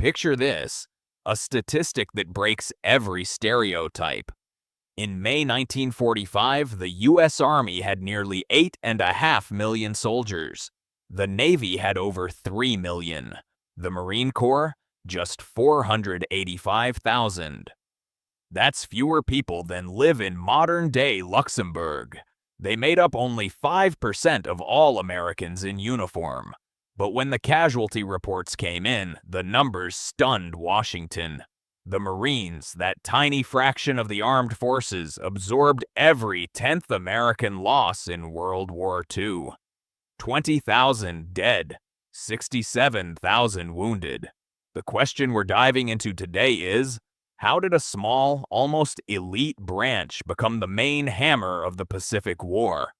Picture this, a statistic that breaks every stereotype. In May 1945, the U.S. Army had nearly 8.5 million soldiers. The Navy had over 3 million. The Marine Corps, just 485,000. That's fewer people than live in modern-day Luxembourg. They made up only 5% of all Americans in uniform. But when the casualty reports came in, the numbers stunned Washington. The Marines, that tiny fraction of the armed forces, absorbed every 10th American loss in World War II. 20,000 dead, 67,000 wounded. The question we're diving into today is, how did a small, almost elite branch become the main hammer of the Pacific War?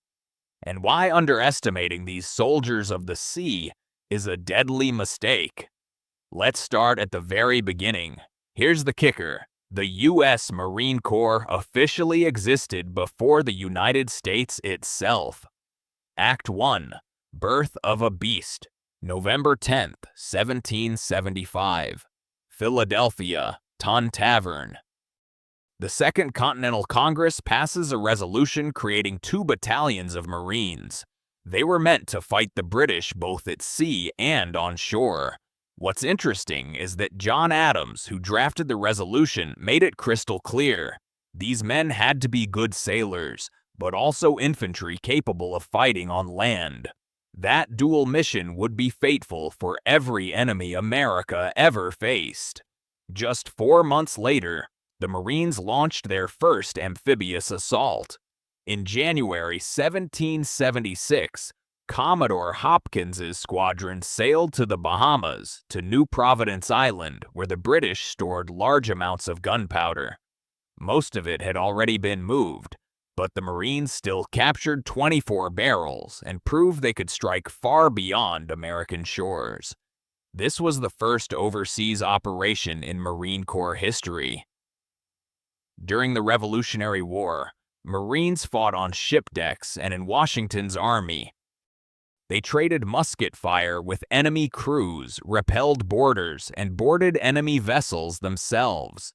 And why underestimating these soldiers of the sea is a deadly mistake? Let's start at the very beginning. Here's the kicker. The U.S. Marine Corps officially existed before the United States itself. Act 1. Birth of a Beast. November 10th, 1775. Philadelphia, Tavern. The Second Continental Congress passes a resolution creating 2 battalions of Marines. They were meant to fight the British both at sea and on shore. What's interesting is that John Adams, who drafted the resolution, made it crystal clear. These men had to be good sailors, but also infantry capable of fighting on land. That dual mission would be fateful for every enemy America ever faced. Just 4 months later, the Marines launched their first amphibious assault. In January 1776, Commodore Hopkins's squadron sailed to the Bahamas, to New Providence Island, where the British stored large amounts of gunpowder. Most of it had already been moved, but the Marines still captured 24 barrels and proved they could strike far beyond American shores. This was the first overseas operation in Marine Corps history. During the Revolutionary War, Marines fought on ship decks and in Washington's army. They traded musket fire with enemy crews, repelled boarders, and boarded enemy vessels themselves.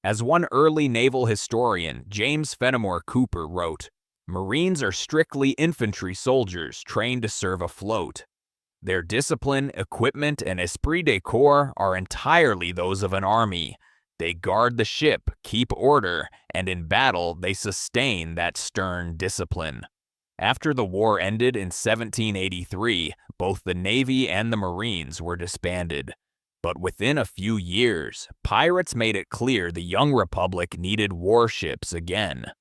As one early naval historian, James Fenimore Cooper, wrote, "Marines are strictly infantry soldiers trained to serve afloat. Their discipline, equipment, and esprit de corps are entirely those of an army. They guard the ship, keep order, and in battle they sustain that stern discipline." After the war ended in 1783, both the Navy and the Marines were disbanded. But within a few years, pirates made it clear the young republic needed warships again.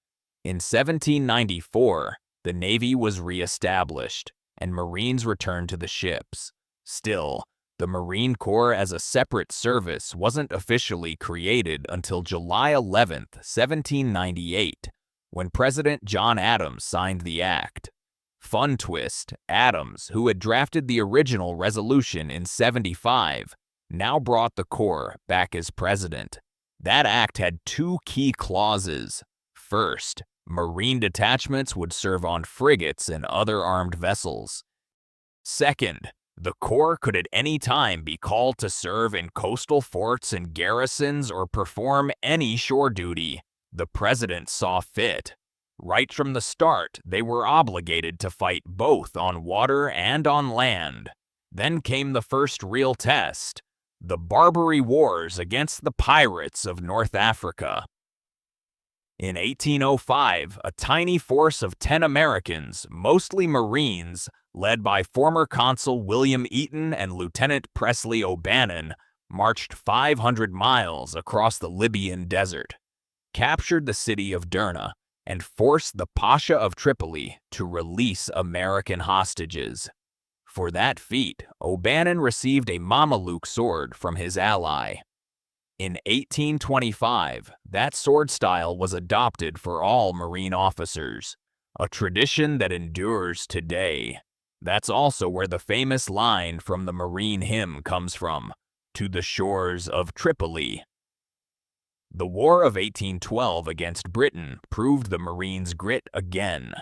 In 1794, the Navy was reestablished, and Marines returned to the ships. Still, the Marine Corps as a separate service wasn't officially created until July 11, 1798, when President John Adams signed the act. Fun twist, Adams, who had drafted the original resolution in '75, now brought the Corps back as president. That act had 2 key clauses. First, Marine detachments would serve on frigates and other armed vessels. Second, the Corps could at any time be called to serve in coastal forts and garrisons or perform any shore duty the president saw fit. Right from the start, they were obligated to fight both on water and on land. Then came the first real test, the Barbary Wars against the pirates of North Africa. In 1805, a tiny force of 10 Americans, mostly Marines, led by former Consul William Eaton and Lieutenant Presley O'Bannon, marched 500 miles across the Libyan desert, captured the city of Derna, and forced the Pasha of Tripoli to release American hostages. For that feat, O'Bannon received a Mameluke sword from his ally. In 1825, that sword style was adopted for all Marine officers, a tradition that endures today. That's also where the famous line from the Marine hymn comes from, "To the shores of Tripoli." The War of 1812 against Britain proved the Marines' grit again.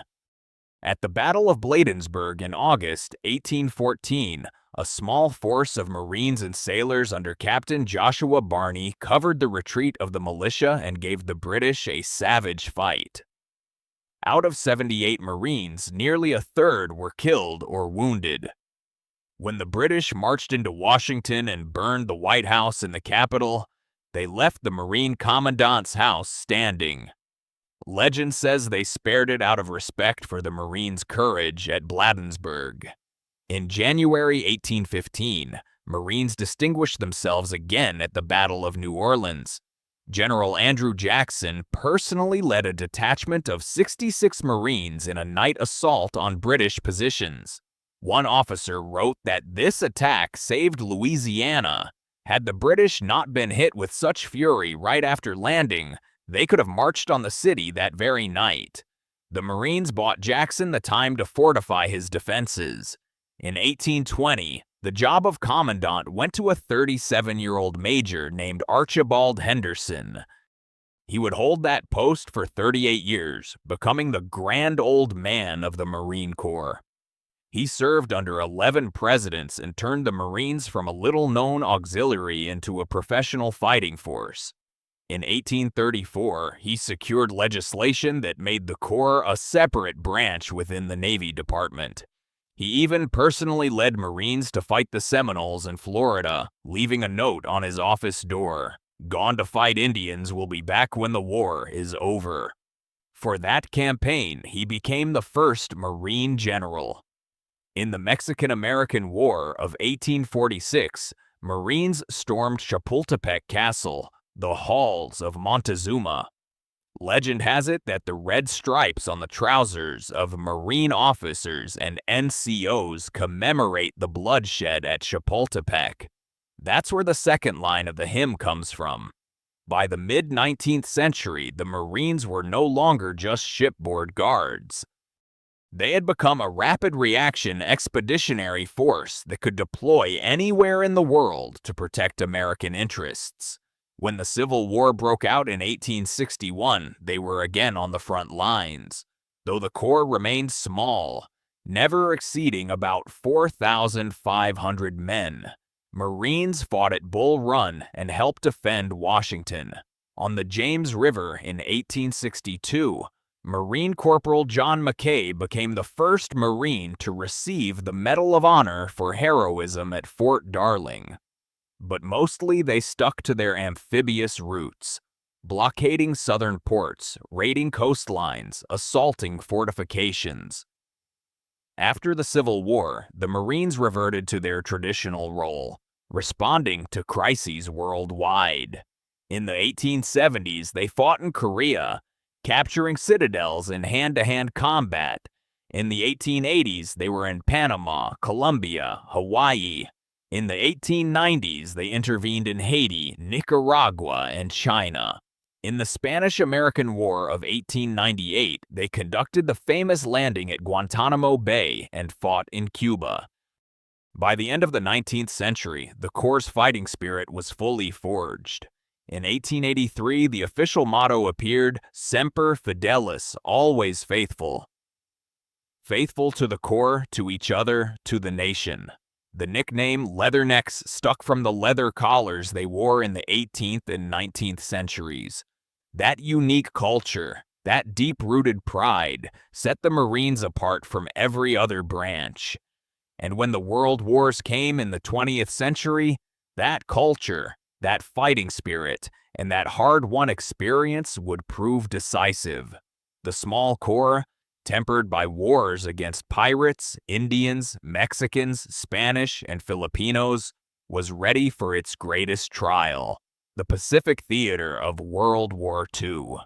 At the Battle of Bladensburg in August 1814, A small force of Marines and sailors under Captain Joshua Barney covered the retreat of the militia and gave the British a savage fight. Out of 78 Marines, nearly a third were killed or wounded. When the British marched into Washington and burned the White House and the Capitol, they left the Marine Commandant's house standing. Legend says they spared it out of respect for the Marines' courage at Bladensburg. In January 1815, Marines distinguished themselves again at the Battle of New Orleans. General Andrew Jackson personally led a detachment of 66 Marines in a night assault on British positions. One officer wrote that this attack saved Louisiana. Had the British not been hit with such fury right after landing, they could have marched on the city that very night. The Marines bought Jackson the time to fortify his defenses. In 1820, the job of commandant went to a 37-year-old major named Archibald Henderson. He would hold that post for 38 years, becoming the grand old man of the Marine Corps. He served under 11 presidents and turned the Marines from a little-known auxiliary into a professional fighting force. In 1834, he secured legislation that made the Corps a separate branch within the Navy Department. He even personally led Marines to fight the Seminoles in Florida, leaving a note on his office door, "Gone to fight Indians, will be back when the war is over." For that campaign, he became the first Marine general. In the Mexican-American War of 1846, Marines stormed Chapultepec Castle, the halls of Montezuma. Legend has it that the red stripes on the trousers of Marine officers and NCOs commemorate the bloodshed at Chapultepec. That's where the second line of the hymn comes from. By the mid-19th century, the Marines were no longer just shipboard guards. They had become a rapid reaction expeditionary force that could deploy anywhere in the world to protect American interests. When the Civil War broke out in 1861, they were again on the front lines, though the Corps remained small, never exceeding about 4,500 men. Marines fought at Bull Run and helped defend Washington. On the James River in 1862, Marine Corporal John McKay became the first Marine to receive the Medal of Honor for heroism at Fort Darling. But mostly they stuck to their amphibious roots, blockading southern ports, raiding coastlines, assaulting fortifications. After the Civil War, the Marines reverted to their traditional role, responding to crises worldwide. In the 1870s, they fought in Korea, capturing citadels in hand-to-hand combat. In the 1880s, they were in Panama, Colombia, Hawaii. In the 1890s, they intervened in Haiti, Nicaragua, and China. In the Spanish-American War of 1898, they conducted the famous landing at Guantanamo Bay and fought in Cuba. By the end of the 19th century, the Corps' fighting spirit was fully forged. In 1883, the official motto appeared, "Semper Fidelis," always faithful. Faithful to the Corps, to each other, to the nation. The nickname Leathernecks stuck from the leather collars they wore in the 18th and 19th centuries. That unique culture, that deep-rooted pride, set the Marines apart from every other branch. And when the World Wars came in the 20th century, that culture, that fighting spirit, and that hard-won experience would prove decisive. The small Corps, tempered by wars against pirates, Indians, Mexicans, Spanish, and Filipinos, was ready for its greatest trial, the Pacific theater of World War II.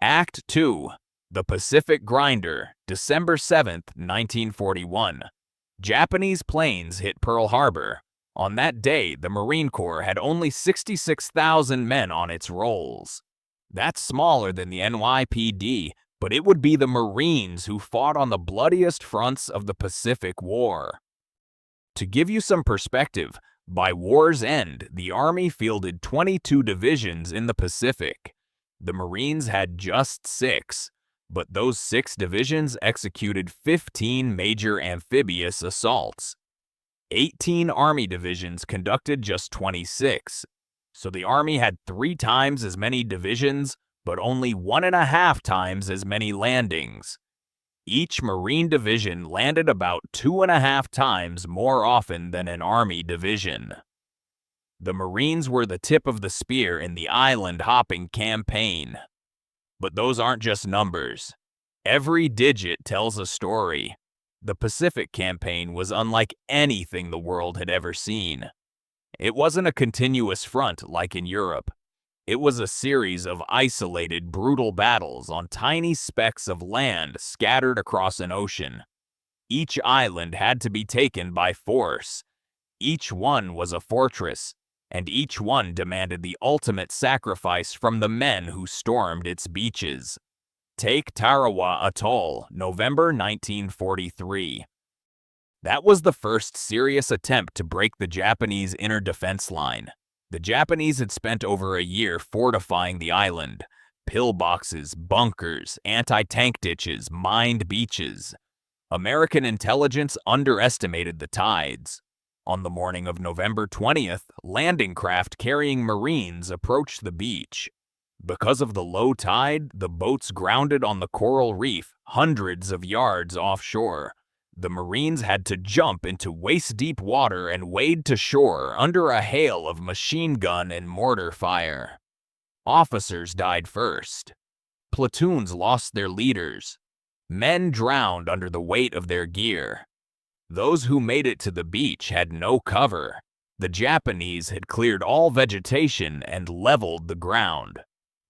Act 2. The Pacific Grinder, December 7, 1941. Japanese planes hit Pearl Harbor. On that day, the Marine Corps had only 66,000 men on its rolls. That's smaller than the NYPD, but it would be the Marines who fought on the bloodiest fronts of the Pacific War. To give you some perspective, by war's end, the Army fielded 22 divisions in the Pacific. The Marines had just 6, but those 6 divisions executed 15 major amphibious assaults. 18 Army divisions conducted just 26. So the Army had 3 times as many divisions, but only 1.5 times as many landings. Each Marine division landed about 2.5 times more often than an Army division. The Marines were the tip of the spear in the island-hopping campaign. But those aren't just numbers. Every digit tells a story. The Pacific campaign was unlike anything the world had ever seen. It wasn't a continuous front like in Europe. It was a series of isolated, brutal battles on tiny specks of land scattered across an ocean. Each island had to be taken by force. Each one was a fortress, and each one demanded the ultimate sacrifice from the men who stormed its beaches. Take Tarawa Atoll, November 1943. That was the first serious attempt to break the Japanese inner defense line. The Japanese had spent over a year fortifying the island. Pillboxes, bunkers, anti-tank ditches, mined beaches. American intelligence underestimated the tides. On the morning of November 20th, landing craft carrying Marines approached the beach. Because of the low tide, the boats grounded on the coral reef, hundreds of yards offshore. The Marines had to jump into waist-deep water and wade to shore under a hail of machine gun and mortar fire. Officers died first. Platoons lost their leaders. Men drowned under the weight of their gear. Those who made it to the beach had no cover. The Japanese had cleared all vegetation and leveled the ground.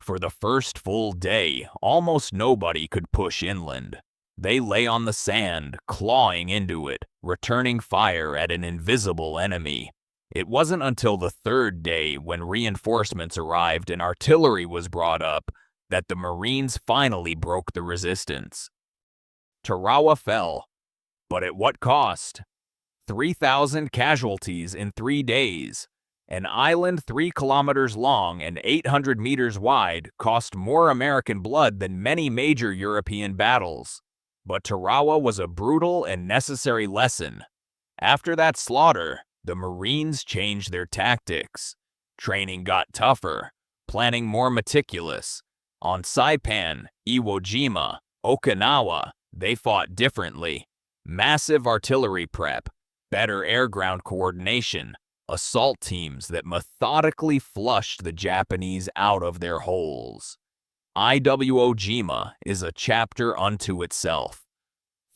For the first full day, almost nobody could push inland. They lay on the sand, clawing into it, returning fire at an invisible enemy. It wasn't until the third day, when reinforcements arrived and artillery was brought up, that the Marines finally broke the resistance. Tarawa fell. But at what cost? 3,000 casualties in 3 days. An island 3 kilometers long and 800 meters wide cost more American blood than many major European battles. But Tarawa was a brutal and necessary lesson. After that slaughter, the Marines changed their tactics. Training got tougher, planning more meticulous. On Saipan, Iwo Jima, Okinawa, they fought differently. Massive artillery prep, better air-ground coordination, assault teams that methodically flushed the Japanese out of their holes. Iwo Jima is a chapter unto itself.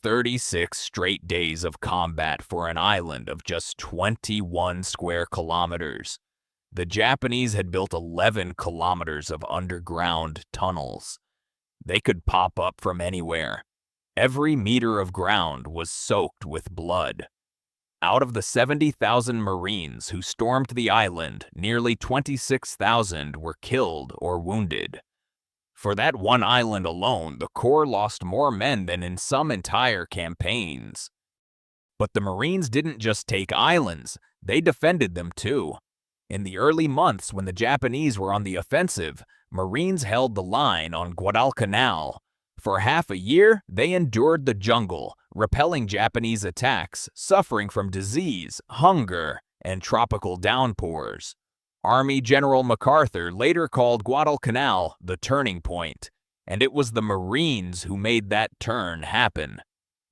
36 straight days of combat for an island of just 21 square kilometers. The Japanese had built 11 kilometers of underground tunnels. They could pop up from anywhere. Every meter of ground was soaked with blood. Out of the 70,000 Marines who stormed the island, nearly 26,000 were killed or wounded. For that one island alone, the Corps lost more men than in some entire campaigns. But the Marines didn't just take islands, they defended them too. In the early months when the Japanese were on the offensive, Marines held the line on Guadalcanal. For half a year, they endured the jungle, repelling Japanese attacks, suffering from disease, hunger, and tropical downpours. Army General MacArthur later called Guadalcanal the turning point, and it was the Marines who made that turn happen.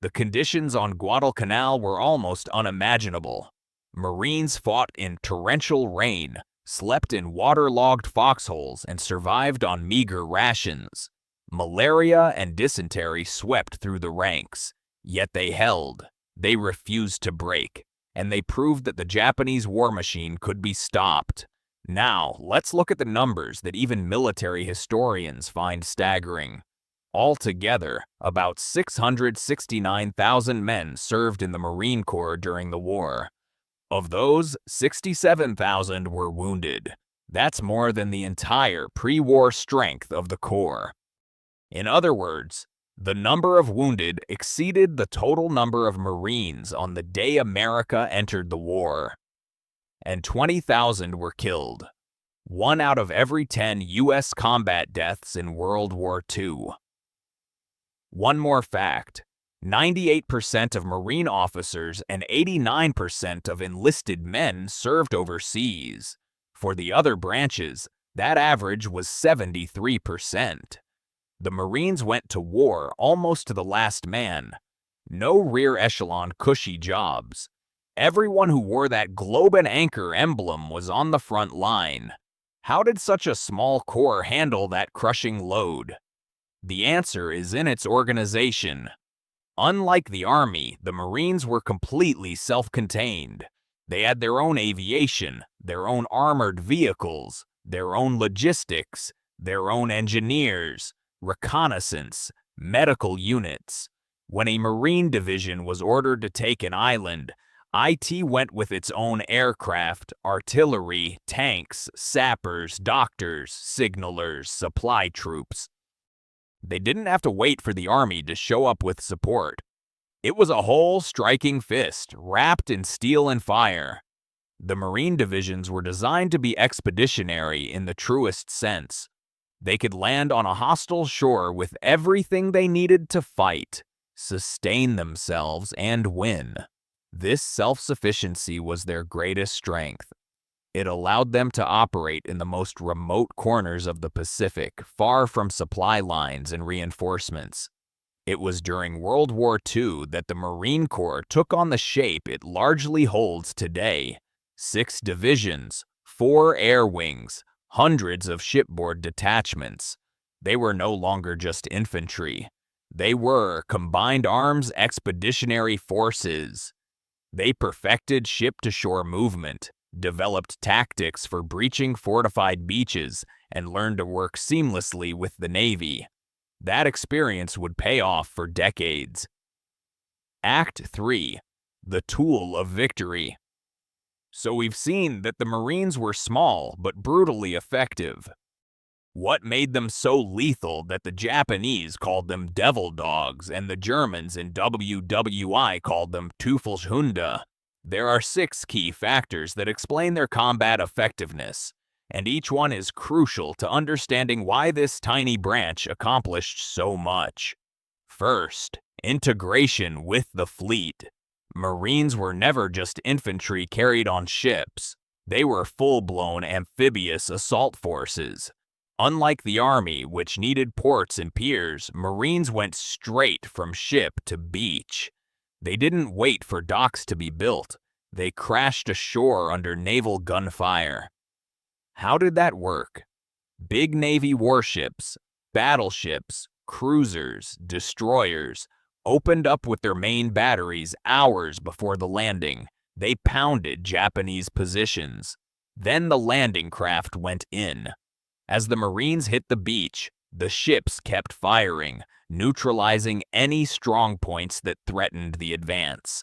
The conditions on Guadalcanal were almost unimaginable. Marines fought in torrential rain, slept in waterlogged foxholes, and survived on meager rations. Malaria and dysentery swept through the ranks, yet they held. They refused to break, and they proved that the Japanese war machine could be stopped. Now, let's look at the numbers that even military historians find staggering. Altogether, about 669,000 men served in the Marine Corps during the war. Of those, 67,000 were wounded. That's more than the entire pre-war strength of the Corps. In other words, the number of wounded exceeded the total number of Marines on the day America entered the war. And 20,000 were killed. 1 out of every 10 U.S. combat deaths in World War II. One more fact. 98% of Marine officers and 89% of enlisted men served overseas. For the other branches, that average was 73%. The Marines went to war almost to the last man. No rear echelon cushy jobs. Everyone who wore that globe and anchor emblem was on the front line. How did such a small corps handle that crushing load? The answer is in its organization. Unlike the Army, the Marines were completely self-contained. They had their own aviation, their own armored vehicles, their own logistics, their own engineers, reconnaissance, medical units. When a Marine division was ordered to take an island, IT went with its own aircraft, artillery, tanks, sappers, doctors, signalers, supply troops. They didn't have to wait for the Army to show up with support. It was a whole striking fist, wrapped in steel and fire. The Marine divisions were designed to be expeditionary in the truest sense. They could land on a hostile shore with everything they needed to fight, sustain themselves, and win. This self-sufficiency was their greatest strength. It allowed them to operate in the most remote corners of the Pacific, far from supply lines and reinforcements. It was during World War II that the Marine Corps took on the shape it largely holds today. 6 divisions, 4 air wings, hundreds of shipboard detachments. They were no longer just infantry. They were combined arms expeditionary forces. They perfected ship-to-shore movement, developed tactics for breaching fortified beaches, and learned to work seamlessly with the Navy. That experience would pay off for decades. Act 3. The Tool of Victory. So we've seen that the Marines were small but brutally effective. What made them so lethal that the Japanese called them devil dogs and the Germans in WWII called them Teufelshunde? There are 6 key factors that explain their combat effectiveness, and each one is crucial to understanding why this tiny branch accomplished so much. First, integration with the fleet. Marines were never just infantry carried on ships. They were full-blown amphibious assault forces. Unlike the Army, which needed ports and piers, Marines went straight from ship to beach. They didn't wait for docks to be built. They crashed ashore under naval gunfire. How did that work? Big Navy warships, battleships, cruisers, destroyers opened up with their main batteries hours before the landing. They pounded Japanese positions. Then the landing craft went in. As the Marines hit the beach, the ships kept firing, neutralizing any strong points that threatened the advance.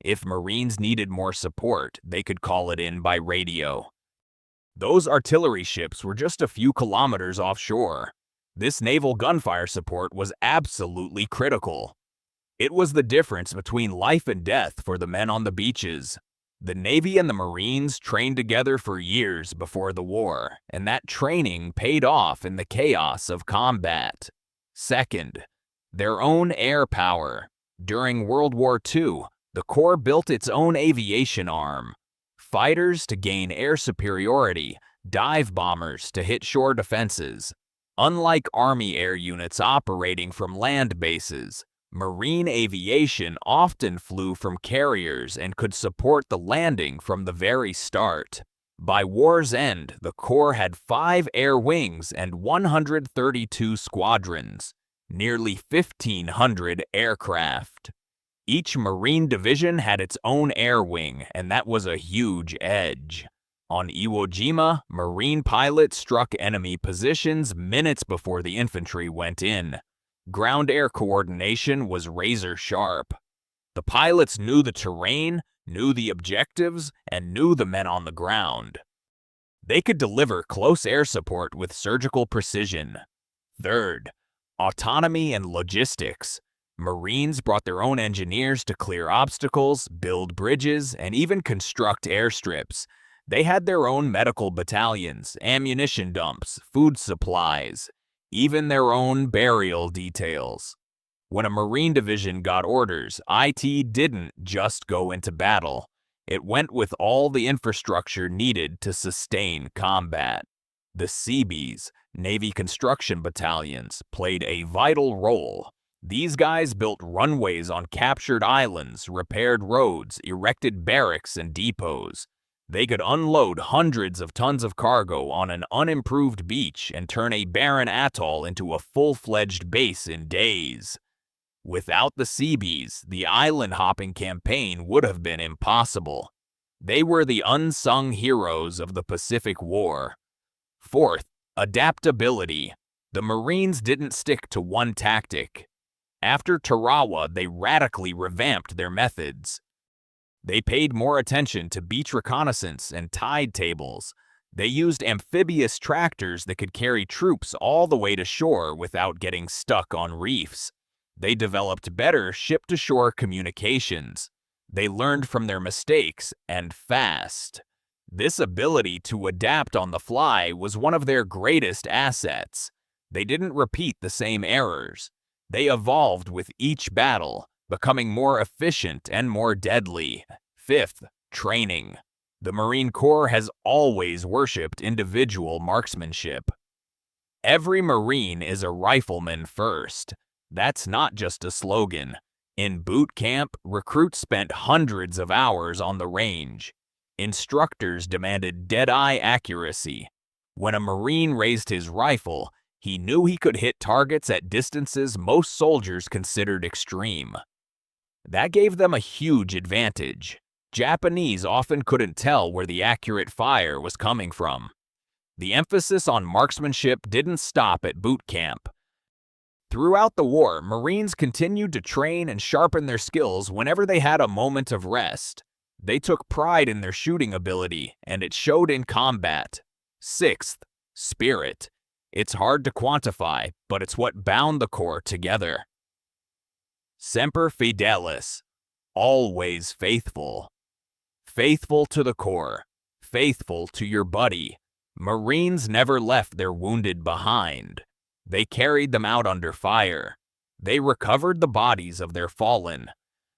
If Marines needed more support, they could call it in by radio. Those artillery ships were just a few kilometers offshore. This naval gunfire support was absolutely critical. It was the difference between life and death for the men on the beaches. The Navy and the Marines trained together for years before the war, and that training paid off in the chaos of combat. Second, their own air power. During World War II, the Corps built its own aviation arm. Fighters to gain air superiority, dive bombers to hit shore defenses. Unlike Army air units operating from land bases, Marine aviation often flew from carriers and could support the landing from the very start. By war's end, the Corps had 5 air wings and 132 squadrons, nearly 1,500 aircraft. Each Marine division had its own air wing, and that was a huge edge. On Iwo Jima, Marine pilots struck enemy positions minutes before the infantry went in. Ground-air coordination was razor-sharp. The pilots knew the terrain, knew the objectives, and knew the men on the ground. They could deliver close air support with surgical precision. Third, autonomy and logistics. Marines brought their own engineers to clear obstacles, build bridges, and even construct airstrips. They had their own medical battalions, ammunition dumps, food supplies, even their own burial details. When a Marine division got orders, IT didn't just go into battle. It went with all the infrastructure needed to sustain combat. The Seabees, Navy construction battalions, played a vital role. These guys built runways on captured islands, repaired roads, erected barracks and depots. They could unload hundreds of tons of cargo on an unimproved beach and turn a barren atoll into a full-fledged base in days. Without the Seabees, the island-hopping campaign would have been impossible. They were the unsung heroes of the Pacific War. Fourth, adaptability. The Marines didn't stick to one tactic. After Tarawa, they radically revamped their methods. They paid more attention to beach reconnaissance and tide tables. They used amphibious tractors that could carry troops all the way to shore without getting stuck on reefs. They developed better ship-to-shore communications. They learned from their mistakes, and fast. This ability to adapt on the fly was one of their greatest assets. They didn't repeat the same errors. They evolved with each battle, becoming more efficient and more deadly. Fifth, training. The Marine Corps has always worshipped individual marksmanship. Every Marine is a rifleman first. That's not just a slogan. In boot camp, recruits spent hundreds of hours on the range. Instructors demanded dead-eye accuracy. When a Marine raised his rifle, he knew he could hit targets at distances most soldiers considered extreme. That gave them a huge advantage. Japanese often couldn't tell where the accurate fire was coming from. The emphasis on marksmanship didn't stop at boot camp. Throughout the war, Marines continued to train and sharpen their skills whenever they had a moment of rest. They took pride in their shooting ability, and it showed in combat. Sixth, spirit. It's hard to quantify, but it's what bound the Corps together. Semper Fidelis. Always faithful. Faithful to the Corps. Faithful to your buddy. Marines never left their wounded behind. They carried them out under fire. They recovered the bodies of their fallen.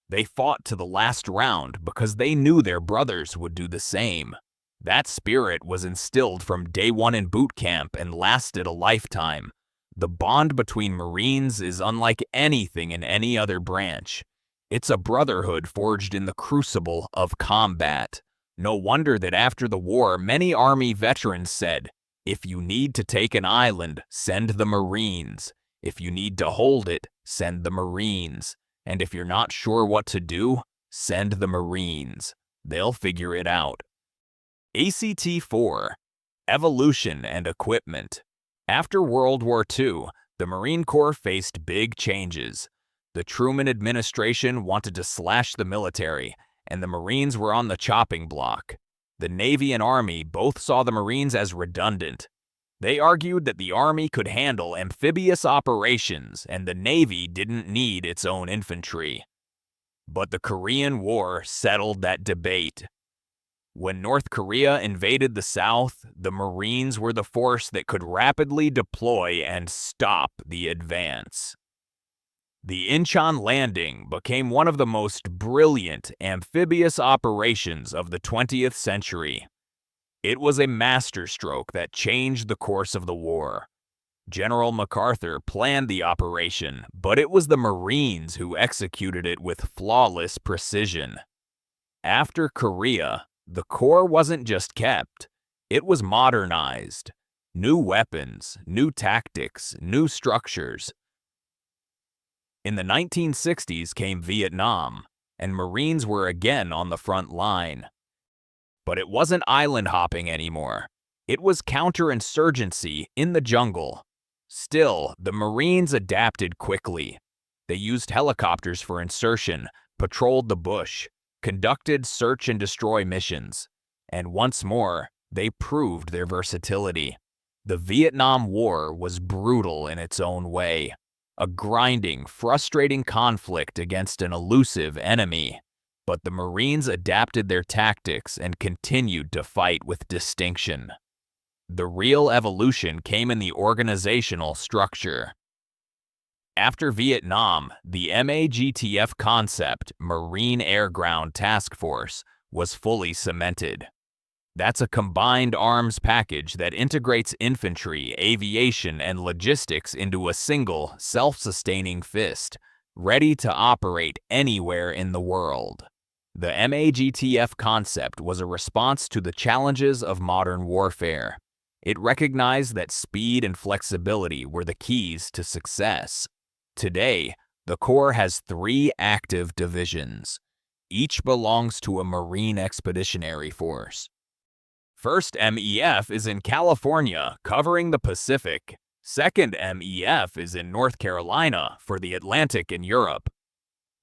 They fought to the last round because they knew their brothers would do the same. That spirit was instilled from day one in boot camp and lasted a lifetime. The bond between Marines is unlike anything in any other branch. It's a brotherhood forged in the crucible of combat. No wonder that after the war, many Army veterans said, "If you need to take an island, send the Marines. If you need to hold it, send the Marines. And if you're not sure what to do, send the Marines. They'll figure it out." ACT-4. Evolution and Equipment. After World War II, the Marine Corps faced big changes. The Truman administration wanted to slash the military, and the Marines were on the chopping block. The Navy and Army both saw the Marines as redundant. They argued that the Army could handle amphibious operations and the Navy didn't need its own infantry. But the Korean War settled that debate. When North Korea invaded the South, the Marines were the force that could rapidly deploy and stop the advance. The Incheon landing became one of the most brilliant amphibious operations of the 20th century. It was a masterstroke that changed the course of the war. General MacArthur planned the operation, but it was the Marines who executed it with flawless precision. After Korea, the Corps wasn't just kept, it was modernized. New weapons, new tactics, new structures. In the 1960s came Vietnam, and Marines were again on the front line. But it wasn't island hopping anymore. It was counterinsurgency in the jungle. Still, the Marines adapted quickly. They used helicopters for insertion, patrolled the bush, conducted search and destroy missions, and once more, they proved their versatility. The Vietnam War was brutal in its own way, a grinding, frustrating conflict against an elusive enemy. But the Marines adapted their tactics and continued to fight with distinction. The real evolution came in the organizational structure. After Vietnam, the MAGTF concept, Marine Air Ground Task Force, was fully cemented. That's a combined arms package that integrates infantry, aviation, and logistics into a single, self-sustaining fist, ready to operate anywhere in the world. The MAGTF concept was a response to the challenges of modern warfare. It recognized that speed and flexibility were the keys to success. Today, the Corps has 3 active divisions. Each belongs to a Marine Expeditionary Force. 1st MEF is in California, covering the Pacific. 2nd MEF is in North Carolina, for the Atlantic and Europe.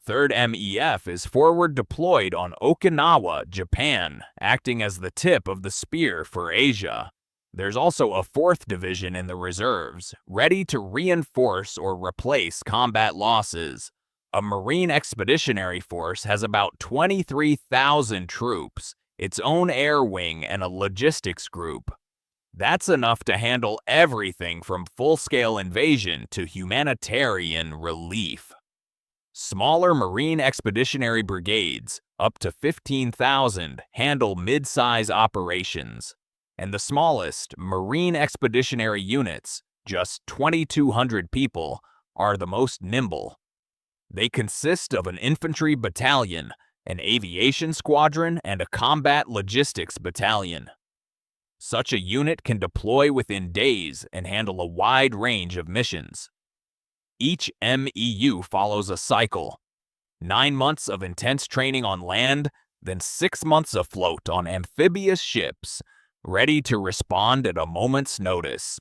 3rd MEF is forward deployed on Okinawa, Japan, acting as the tip of the spear for Asia. There's also a 4th division in the reserves, ready to reinforce or replace combat losses. A Marine Expeditionary Force has about 23,000 troops, its own air wing, and a logistics group. That's enough to handle everything from full-scale invasion to humanitarian relief. Smaller Marine Expeditionary Brigades, up to 15,000, handle mid-size operations. And the smallest, Marine Expeditionary Units, just 2,200 people, are the most nimble. They consist of an infantry battalion, an aviation squadron, and a combat logistics battalion. Such a unit can deploy within days and handle a wide range of missions. Each MEU follows a cycle: 9 months of intense training on land, then 6 months afloat on amphibious ships, ready to respond at a moment's notice.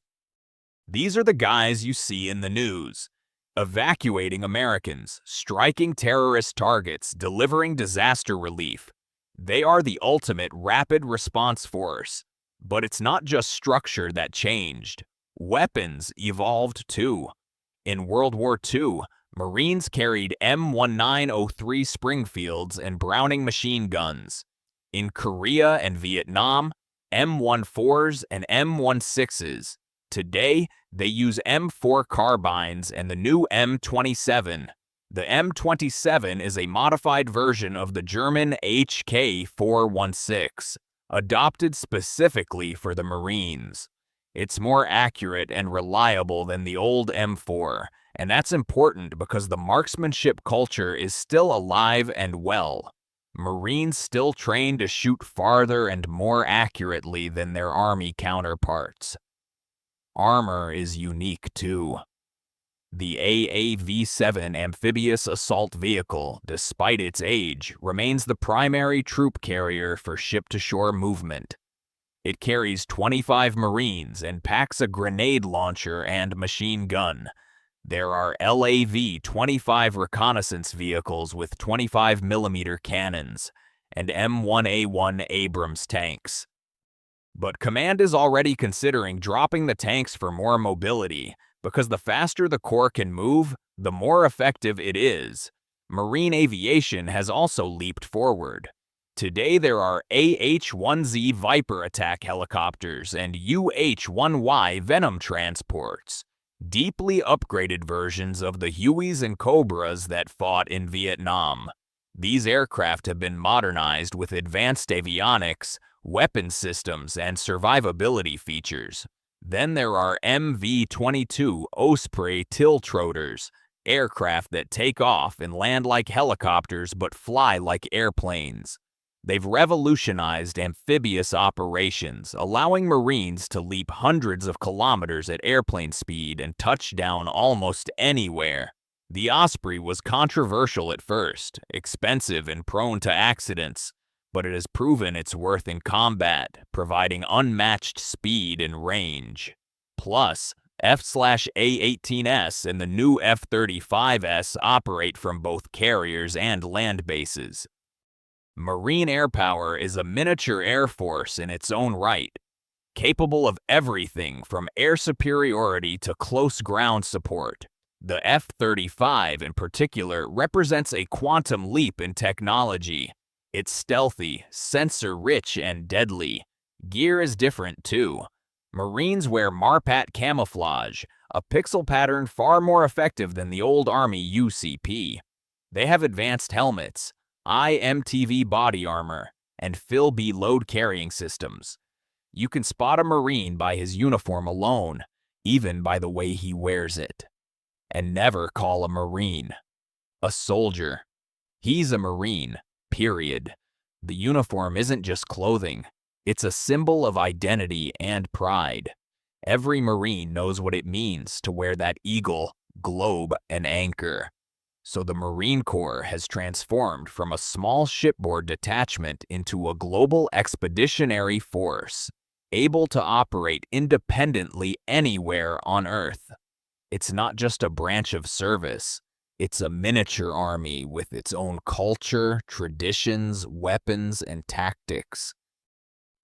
These are the guys you see in the news, evacuating Americans, striking terrorist targets, delivering disaster relief. They are the ultimate rapid response force. But it's not just structure that changed. Weapons evolved too. In World War II, Marines carried M1903 Springfields and Browning machine guns. In Korea and Vietnam, M14s and M16s. Today, they use M4 carbines and the new M27. The M27 is a modified version of the German HK416, adopted specifically for the Marines. It's more accurate and reliable than the old M4, and that's important because the marksmanship culture is still alive and well. Marines still train to shoot farther and more accurately than their Army counterparts. Armor is unique too. The AAV-7 amphibious assault vehicle, despite its age, remains the primary troop carrier for ship-to-shore movement. It carries 25 Marines and packs a grenade launcher and machine gun. There are LAV-25 reconnaissance vehicles with 25mm cannons, and M1A1 Abrams tanks. But Command is already considering dropping the tanks for more mobility, because the faster the Corps can move, the more effective it is. Marine aviation has also leaped forward. Today there are AH-1Z Viper attack helicopters and UH-1Y Venom transports, deeply upgraded versions of the Hueys and Cobras that fought in Vietnam. These aircraft have been modernized with advanced avionics, weapon systems, and survivability features. Then there are MV-22 Osprey tiltrotors, aircraft that take off and land like helicopters but fly like airplanes. They've revolutionized amphibious operations, allowing Marines to leap hundreds of kilometers at airplane speed and touch down almost anywhere. The Osprey was controversial at first, expensive and prone to accidents, but it has proven its worth in combat, providing unmatched speed and range. Plus, F/A-18S and the new F-35S operate from both carriers and land bases. Marine air power is a miniature air force in its own right, capable of everything from air superiority to close ground support. The F-35 in particular represents a quantum leap in technology. It's stealthy, sensor-rich, and deadly. Gear is different too. Marines wear Marpat camouflage, a pixel pattern far more effective than the old Army UCP. They have advanced helmets, IMTV body armor, and Phil-B load-carrying systems. You can spot a Marine by his uniform alone, even by the way he wears it. And never call a Marine a soldier. He's a Marine, period. The uniform isn't just clothing. It's a symbol of identity and pride. Every Marine knows what it means to wear that eagle, globe, and anchor. So the Marine Corps has transformed from a small shipboard detachment into a global expeditionary force, able to operate independently anywhere on Earth. It's not just a branch of service. It's a miniature army with its own culture, traditions, weapons, and tactics.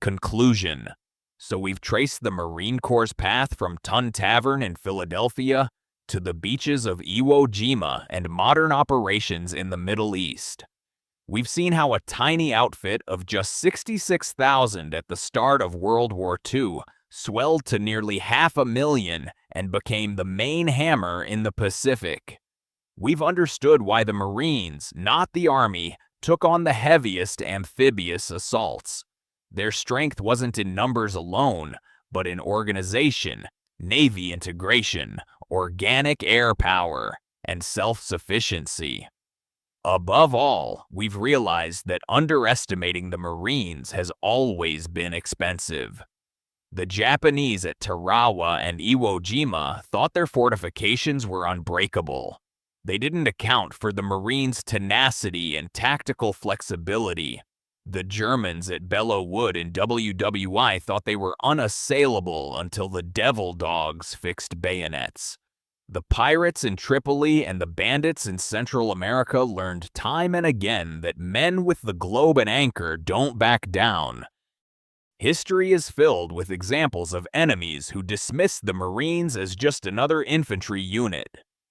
Conclusion. So we've traced the Marine Corps' path from Tavern in Philadelphia to the beaches of Iwo Jima and modern operations in the Middle East. We've seen how a tiny outfit of just 66,000 at the start of World War II swelled to nearly 500,000 and became the main hammer in the Pacific. We've understood why the Marines, not the Army, took on the heaviest amphibious assaults. Their strength wasn't in numbers alone, but in organization, Navy integration, organic air power, and self-sufficiency. Above all, we've realized that underestimating the Marines has always been expensive. The Japanese at Tarawa and Iwo Jima thought their fortifications were unbreakable. They didn't account for the Marines' tenacity and tactical flexibility. The Germans at Belleau Wood and WWII thought they were unassailable until the devil dogs fixed bayonets. The pirates in Tripoli and the bandits in Central America learned time and again that men with the globe and anchor don't back down. History is filled with examples of enemies who dismissed the Marines as just another infantry unit.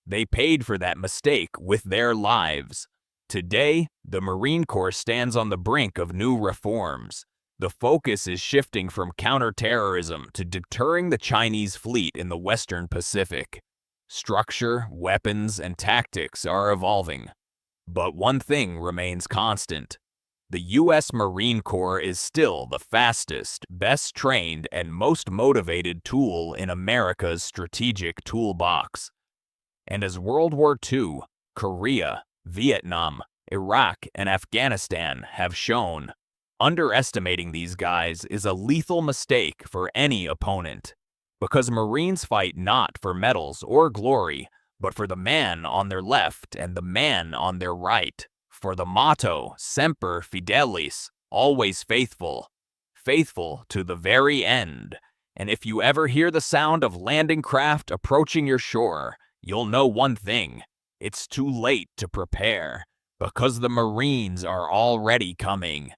They paid for that mistake with their lives. Today, the Marine Corps stands on the brink of new reforms. The focus is shifting from counterterrorism to deterring the Chinese fleet in the Western Pacific. Structure, weapons, and tactics are evolving. But one thing remains constant. The U.S. Marine Corps is still the fastest, best trained, and most motivated tool in America's strategic toolbox. And as World War II, Korea, Vietnam, Iraq, and Afghanistan have shown, underestimating these guys is a lethal mistake for any opponent. Because Marines fight not for medals or glory, but for the man on their left and the man on their right. For the motto, Semper Fidelis, always faithful. Faithful to the very end. And if you ever hear the sound of landing craft approaching your shore, you'll know one thing. It's too late to prepare, because the Marines are already coming.